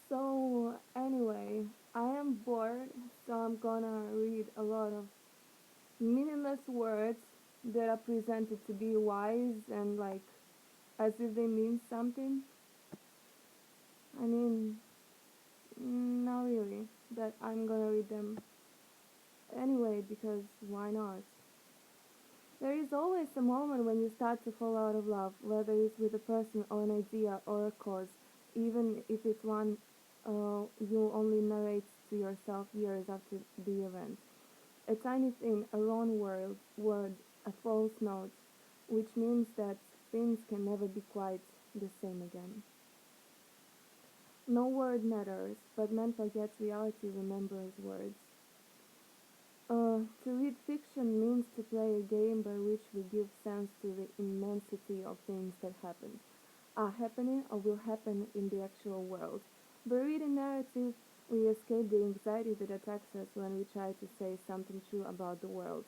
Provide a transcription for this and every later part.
So, anyway, I am bored, so I'm gonna read a lot of meaningless words that are presented to be wise and like as if they mean something. I mean, not really, but I'm gonna read them anyway because why not? There is always a moment when you start to fall out of love, whether it's with a person or an idea or a cause, even if it's one you only narrate to yourself years after the event. A tiny thing, a word, a false note, which means that things can never be quite the same again. No word matters, but man forgets reality remembers words. To read fiction means to play a game by which we give sense to the immensity of things that happen, are happening or will happen in the actual world. By reading narrative, we escape the anxiety that attacks us when we try to say something true about the world.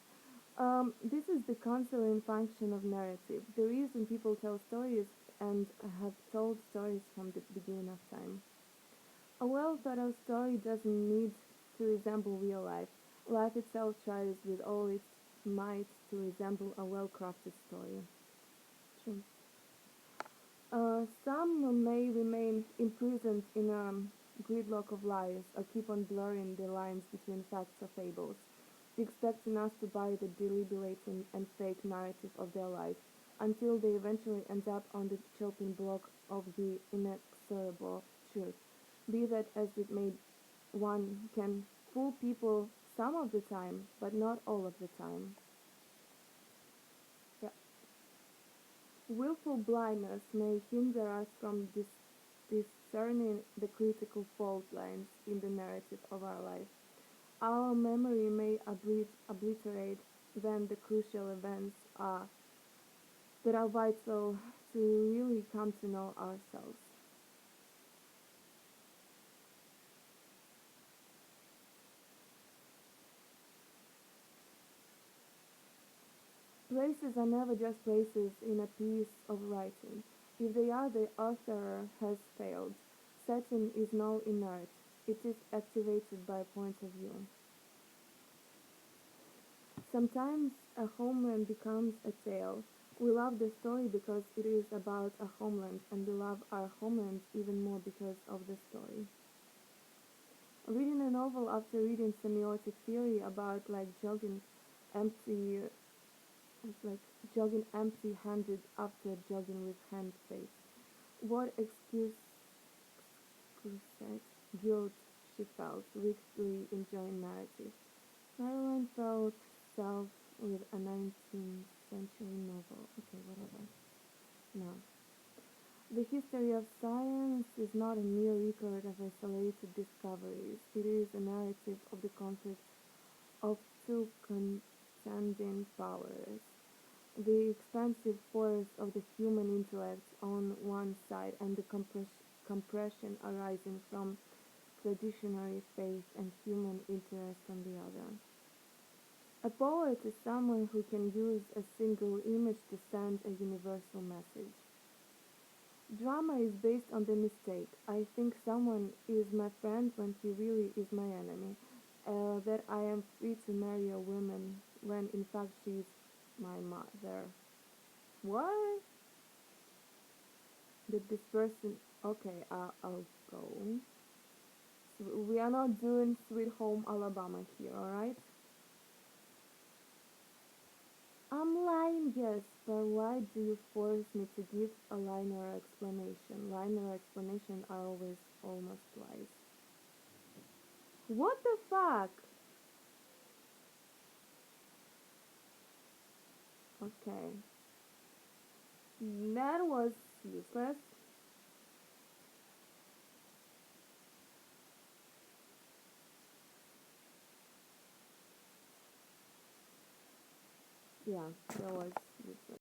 This is the counseling function of narrative, the reason people tell stories and have told stories from the beginning of time. A well thought out story doesn't need to resemble real life. Life itself tries with all its might to resemble a well crafted story. True. Some may remain imprisoned in a gridlock of lies or keep on blurring the lines between facts or fables, expecting us to buy the deliberate and fake narrative of their life until they eventually end up on the chopping block of the inexorable truth. Be that as it may, one can fool people some of the time, but not all of the time. Yeah. Willful blindness may hinder us from discerning the critical fault lines in the narrative of our life. Our memory may obliterate then the crucial events that are vital to really come to know ourselves. Places are never just places in a piece of writing. If they are, the author has failed. Setting is no inert. It is activated by a point of view. Sometimes a homeland becomes a tale. We love the story because it is about a homeland, and we love our homeland even more because of the story. Reading a novel after reading semiotic theory about empty, like jogging empty-handed after jogging with hand face. What excuse guilt she felt, richly enjoying narrative. Caroline felt self with a 19th century novel. Okay, whatever. Now, the history of science is not a mere record of isolated discoveries. It is a narrative of the conflict of two contending powers. The expansive force of the human intellect on one side and the compression arising from traditionary faith and human interest on the other. A poet is someone who can use a single image to send a universal message. Drama is based on the mistake. I think someone is my friend when he really is my enemy. That I am free to marry a woman when in fact she is my mother. What? That this person. Okay, I'll go. So we are not doing Sweet Home Alabama here, alright? I'm lying, yes, but why do you force me to give a line or explanation? Line or explanation are always almost lies. What the fuck? Okay, that was useless. Yeah, that was useless.